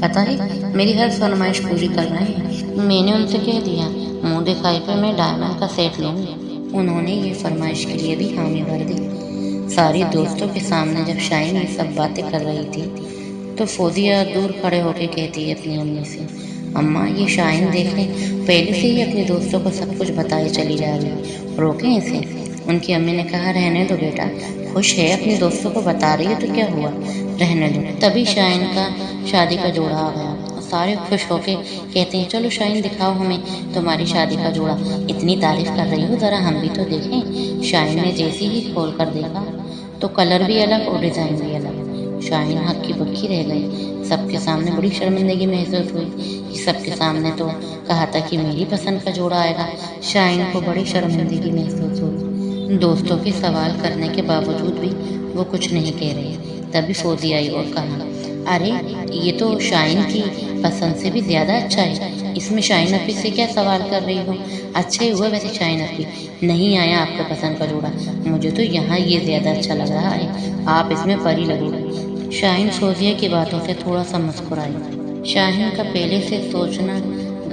پتہ ہے میری ہر فرمائش پوری کر رہے ہیں۔ میں نے ان سے کہہ دیا منہ دکھائی پہ میں ڈائمنڈ کا سیٹ لوں گی۔ انہوں نے یہ فرمائش کے لیے بھی حامی بھر دی۔ ساری دوستوں کے سامنے جب شائن یہ سب باتیں کر رہی تھی تو فوزیہ دور کھڑے ہو کے کہتی ہے اپنی امی سے، اماں یہ شائن دیکھیں، پہلے سے ہی اپنے دوستوں کو سب کچھ بتائے چلی جا رہی، روکیں اسے۔ ان کی امی نے کہا رہنے دو بیٹا، خوش ہے اپنے دوستوں کو بتا رہی ہے تو کیا ہوا، رہنے دو۔ تبھی شائن کا شادی کا جوڑا آ گیا۔ سارے خوش ہو کے کہتے ہیں چلو شائن دکھاؤ ہمیں تمہاری شادی کا جوڑا، اتنی تعریف کر رہی ہو ذرا ہم بھی تو دیکھیں۔ شائن نے جیسے ہی کھول کر دیکھا تو کلر بھی الگ اور ڈیزائن بھی الگ۔ شائن ہکی بکی رہ گئی، سب کے سامنے بڑی شرمندگی محسوس ہوئی کہ سب کے سامنے تو کہا تھا کہ میری پسند کا جوڑا آئے گا۔ شائن کو بڑی شرمندگی محسوس ہوئی، دوستوں کے سوال کرنے کے باوجود بھی وہ کچھ نہیں کہہ رہی۔ تبھی فوزی آئی اور کہا ارے یہ تو شائن کی پسند سے بھی زیادہ اچھا ہے، اس میں شائن اپی سے کیا سوال کر رہی ہو؟ اچھا ہی ہوا ویسے شائن اپی نہیں آیا آپ کو پسند کا جوڑا، مجھے تو یہاں یہ زیادہ اچھا لگ رہا ہے، آپ اس میں پری لگو گی۔ شائن فوزیہ کی باتوں سے تھوڑا سا مسکرائی۔ شاہین کا پہلے سے سوچنا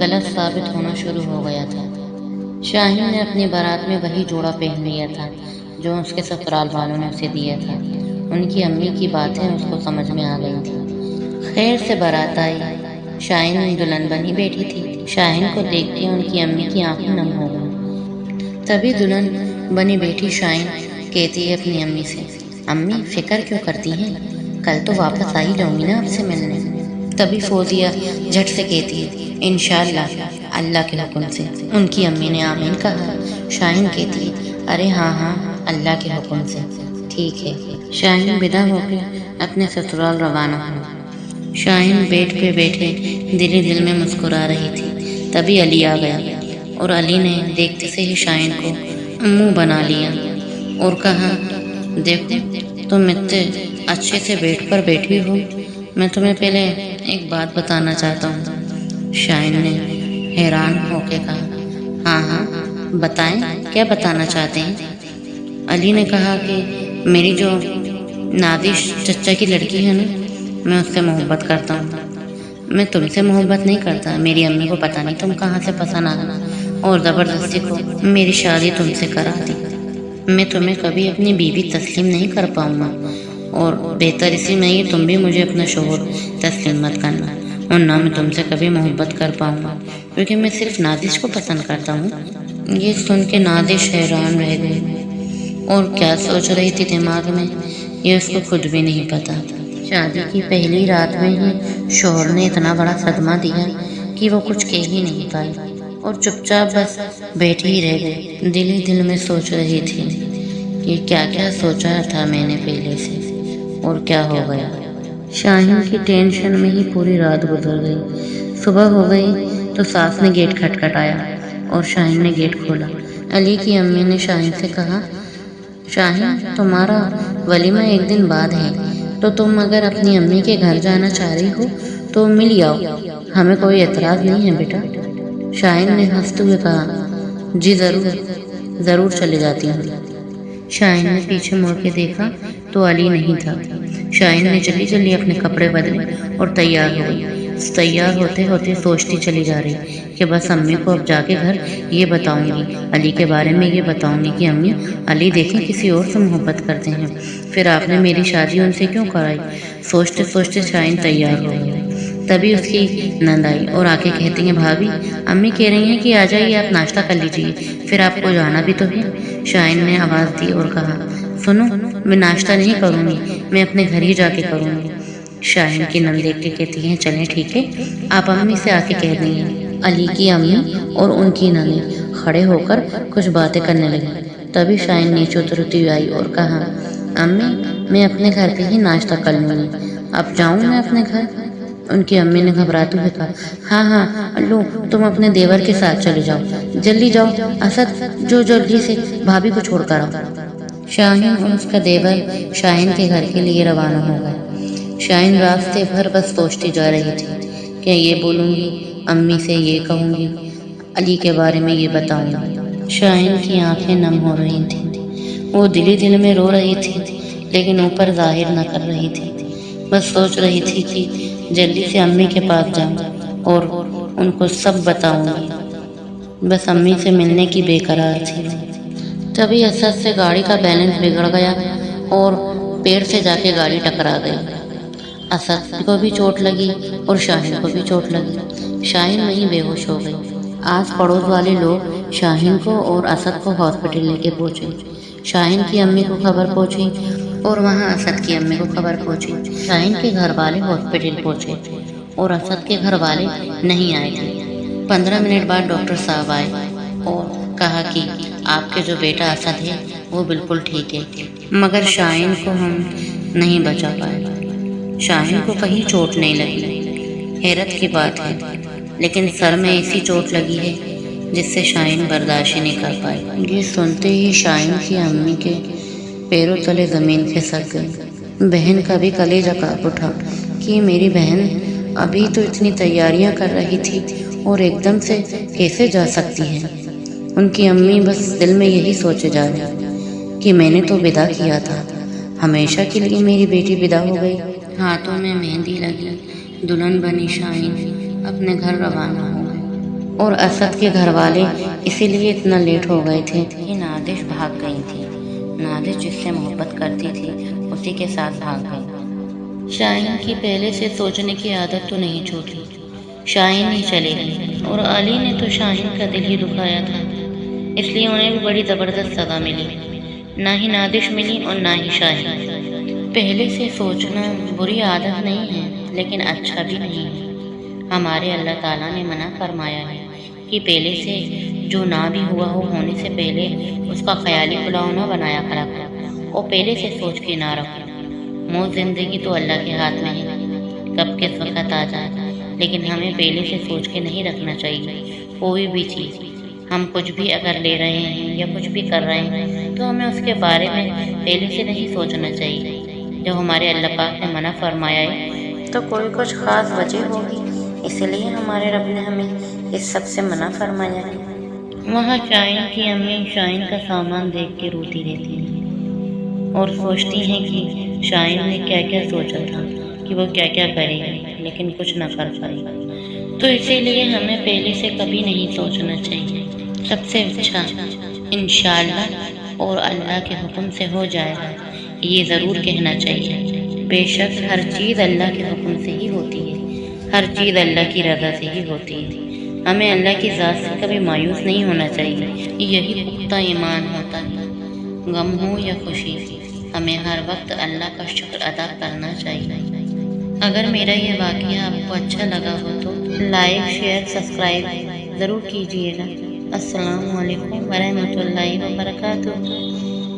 غلط ثابت ہونا شروع ہو گیا تھا۔ شاہین نے اپنی بارات میں وہی جوڑا پہن لیا تھا جو اس کے سسرال والوں نے اسے دیا تھا۔ ان کی امی کی باتیں اس کو سمجھ میں آ گئی تھیں۔ خیر سے بارات آئی، شاہین دلہن بنی بیٹھی تھی۔ شاہین کو دیکھ کے ان کی امی کی آنکھیں نم ہو گئیں۔ تبھی دلہن بنی بیٹھی شاہین کہتی ہے اپنی امی سے، امی فکر کیوں کرتی ہیں، کل تو واپس آ ہی جاؤں گی نا آپ سے ملنے۔ تبھی فوزیہ جھٹ سے کہتی ہے انشاءاللہ اللہ کے حکم سے۔ ان کی امی نے آمین کہا۔ شاہین کہتی ہے ارے ہاں ہاں اللہ کے حکم سے، ٹھیک ہے۔ شاہین ودا ہو کے اپنے سسرال روانہ ہوا۔ شاہین بیڈ پہ بیٹھے دل ہی دل میں مسکرا رہی تھی۔ تبھی علی آ گیا اور علی نے دیکھتے سے ہی شاہین کو منہ بنا لیا اور کہا دیکھو تم اتنے اچھے سے بیڈ پر بیٹھی ہو، میں تمہیں پہلے ایک بات بتانا چاہتا ہوں۔ شاہین نے حیران ہو کے کہا ہاں ہاں بتائیں کیا بتانا چاہتے ہیں۔ علی نے کہا کہ میری جو نادش چچا کی لڑکی ہے نا، میں اس سے محبت کرتا ہوں۔ میں تم سے محبت نہیں کرتا، میری امی کو پتہ نہیں تم کہاں سے پسند آ گئی اور زبردستی کو میری شادی تم سے کرا دی۔ میں تمہیں کبھی اپنی بیوی تسلیم نہیں کر پاؤں گا، اور بہتر اسی میں یہ تم بھی مجھے اپنا شوہر تسلیم مت کرنا، اور نہ میں تم سے کبھی محبت کر پاؤں گا کیونکہ میں صرف نادش کو پسند کرتا ہوں۔ یہ سن کے نادش حیران رہ گئی اور کیا سوچ رہی تھی دماغ میں یہ اس کو خود بھی نہیں پتا۔ شادی کی پہلی رات میں ہی شوہر نے اتنا بڑا صدمہ دیا کہ وہ کچھ کہہ ہی نہیں پائی اور چپ چاپ بس بیٹھی ہی رہ گئی۔ دل ہی دل میں سوچ رہی تھی کہ کیا کیا سوچا تھا میں نے پہلے سے اور کیا ہو گیا۔ شاہین کی ٹینشن میں ہی پوری رات گزر گئی۔ صبح ہو گئی تو ساس نے گیٹ کھٹکھٹایا اور شاہین نے گیٹ کھولا۔ علی کی امی نے شاہین سے کہا شاہین تمہارا ولیمہ ایک دن بعد ہے، تو تم اگر اپنی امی کے گھر جانا چاہ رہی ہو تو مل آؤ، ہمیں کوئی اعتراض نہیں ہے بیٹا۔ شاہین نے ہنستے ہوئے کہا جی ضرور چلے جاتی ہوں۔ شاہین نے پیچھے مڑ کے دیکھا تو علی نہیں تھا۔ شاہین نے جلدی جلدی اپنے کپڑے بدلے اور تیار ہو گئی۔ تیار ہوتے ہوتے سوچتی چلی جا رہی کہ بس امی کو اب جا کے گھر یہ بتاؤں گی، علی کے بارے میں یہ بتاؤں گی کہ امی علی دیکھیں کسی اور سے محبت کرتے ہیں، پھر آپ نے میری شادی ان سے کیوں کرائی۔ سوچتے سوچتے شاہین تیار ہو گئی۔ تبھی اس کی نند آئی اور آ کے کہتی ہیں بھابھی امی کہہ رہی ہیں کہ آ جائیے آپ ناشتہ کر لیجیے، پھر آپ کو جانا بھی تو ہے۔ شاہین نے آواز دی اور کہا سنو میں ناشتہ نہیں کروں گی، میں اپنے گھر ہی جا کے کروں گی۔ شاہین کی نند دیکھ کے کہتی ہیں چلیں ٹھیک ہے، آپ امی سے آ کے کہہ دیں گے۔ علی کی امی اور ان کی نند کھڑے ہو کر کچھ باتیں کرنے لگے۔ تبھی شاہین نیچے اترتی ہوئی آئی اور کہا امی میں اپنے گھر پہ ہی ناشتہ کر لوں گی، اب جاؤں میں اپنے گھر۔ ان کی امی نے گھبراتے ہوئے کہا ہاں ہاں لو تم اپنے دیور کے ساتھ چلے جاؤ، جلدی جاؤ اسد، جو جلدی سے بھابھی کو چھوڑ کر آؤ۔ شاہین اور اس کا دیور شاہین کے گھر کے لیے روانہ ہو گئے۔ شاہین راستے بھر بس سوچتی جا رہی تھی کہ یہ بولوں گی، امی سے یہ کہوں گی، علی کے بارے میں یہ بتاؤں گی۔ شاہین کی آنکھیں نم ہو رہی تھیں، وہ دل ہی دل میں رو رہی تھی لیکن اوپر ظاہر نہ کر رہی تھی، بس سوچ رہی تھی کہ جلدی سے امی کے پاس جاؤں اور ان کو سب بتاؤں گی۔ بس امی سے ملنے کی بے قرار تھی۔ تبھی اسد سے گاڑی کا بیلنس بگڑ گیا اور پیڑ سے جا کے گاڑی ٹکرا گئی۔ اسد کو بھی چوٹ لگی اور شاہین کو بھی چوٹ لگی۔ شاہین وہیں بے ہوش ہو گئی۔ آس پڑوس والے لوگ شاہین کو اور اسد کو ہاسپٹل لے کے پہنچے۔ شاہین کی امی کو خبر پہنچی اور وہاں اسد کی امی کو خبر پہنچی۔ شاہین کے گھر والے ہاسپٹل پہنچے اور اسد کے گھر والے نہیں آئے تھے۔ 15 منٹ بعد ڈاکٹر صاحب آئے اور کہا کہ آپ کے جو بیٹا اسد ہے وہ بالکل ٹھیک ہے، مگر شاہین کو ہم نہیں بچا پائے۔ شاہین کو کہیں چوٹ نہیں لگی، حیرت کی بات ہے، لیکن سر میں ایسی چوٹ لگی ہے جس سے شاہین برداشت نہیں کر پائے۔ یہ سنتے ہی شاہین کی امی کے پیروں تلے زمین کھسک گئی۔ بہن کا بھی کلیجہ کانپ اٹھا کہ میری بہن ابھی تو اتنی تیاریاں کر رہی تھی اور ایک دم سے کیسے جا سکتی ہے۔ ان کی امی بس دل میں یہی سوچے جا رہی کہ میں نے تو ودا کیا تھا، ہمیشہ کے لیے میری بیٹی ودا ہو گئی۔ ہاتھوں میں مہندی لگی، دلہن بنی شاہین اپنے گھر روانہ ہو گئی اور اسد کے گھر والے اسی لیے اتنا لیٹ ہو گئے تھے کہ نادش بھاگ گئی تھی۔ نادش جس سے محبت کرتی تھی اسی کے ساتھ بھاگ گئی۔ شاہین کی پہلے سے سوچنے کی عادت تو نہیں چھوٹی۔ شاہین ہی چلے گئی اور علی نے تو شاہین کا دل ہی دکھایا تھا، اس لیے انہیں بھی بڑی زبردست سزا ملی۔ نہ ہی نادش ملی اور نہ ہی شاہین۔ پہلے سے سوچنا بری عادت نہیں ہے لیکن اچھا بھی نہیں ہے۔ ہمارے اللہ تعالیٰ نے منع فرمایا ہے کہ پہلے سے جو نہ بھی ہوا ہو ہونے سے پہلے اس کا خیالی پلاؤ نہ بنایا کرا اور پہلے سے سوچ کے نہ رکھو۔ موت زندگی تو اللہ کے ہاتھ میں ہے، کب کس وقت آ جائے، لیکن ہمیں پہلے سے سوچ کے نہیں رکھنا چاہیے کوئی بھی چیز۔ ہم کچھ بھی اگر لے رہے ہیں یا کچھ بھی کر رہے ہیں تو ہمیں اس کے بارے میں پہلے سے نہیں سوچنا چاہیے۔ جب ہمارے اللہ پاک نے منع فرمایا ہے تو کوئی کچھ خاص وجہ ہوگی، اس لیے ہمارے رب نے ہمیں اس سب سے منع فرمایا ہے۔ وہاں شاہین کی امی شاہین کا سامان دیکھ کے روتی رہتی ہیں اور سوچتی ہیں کہ شاہین نے کیا کیا سوچا تھا کہ وہ کیا کیا کرے گی لیکن کچھ نہ کر پائی۔ تو اسی لیے ہمیں پہلے سے کبھی نہیں سوچنا چاہیے۔ سب سے اچھا انشاءاللہ اور اللہ کے حکم سے ہو جائے گا، یہ ضرور کہنا چاہیے۔ بے شک ہر چیز اللہ کے حکم سے ہی ہوتی ہے، ہر چیز اللہ کی رضا سے ہی ہوتی ہے۔ ہمیں اللہ کی ذات سے کبھی مایوس نہیں ہونا چاہیے، یہی پختہ ایمان ہوتا ہے۔ غم ہو یا خوشی، ہمیں ہر وقت اللہ کا شکر ادا کرنا چاہیے۔ اگر میرا یہ واقعہ آپ کو اچھا لگا ہو تو لائک، شیئر، سبسکرائب ضرور کیجیے گا۔ السلام علیکم ورحمۃ اللہ وبرکاتہ۔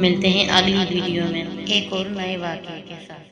ملتے ہیں اگلی ویڈیو میں ایک اور نئے واقعے کے ساتھ۔